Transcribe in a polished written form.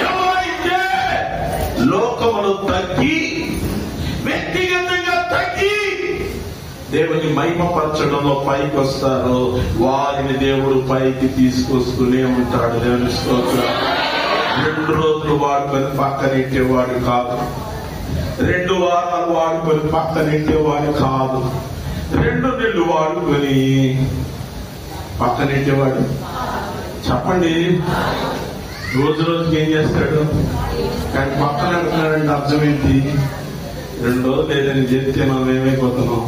ఎవరైతే లోకమును తగ్గి వ్యక్తిగతంగా తగ్గి దేవుని మహిమపరచడంలో పైకి వస్తారో వారిని దేవుడు పైకి తీసుకొస్తూనే ఉంటాడు. దేవుని స్తోత్రం. 2 రోజులు వాడుకొని పక్కనెట్టేవాడు కాదు, 2 వారాలు వాడుకొని పక్కనెట్టేవాడు కాదు, 2 నెలలు వాడుకొని పక్కనెట్టేవాడు. చెప్పండి, రోజు రోజుకి ఏం చేస్తాడు? కానీ పక్కన అంటున్నాడంటే అర్థం ఏంటి? 2 రోజులు లేదని చెప్తే మనం ఏమైపోతున్నాం?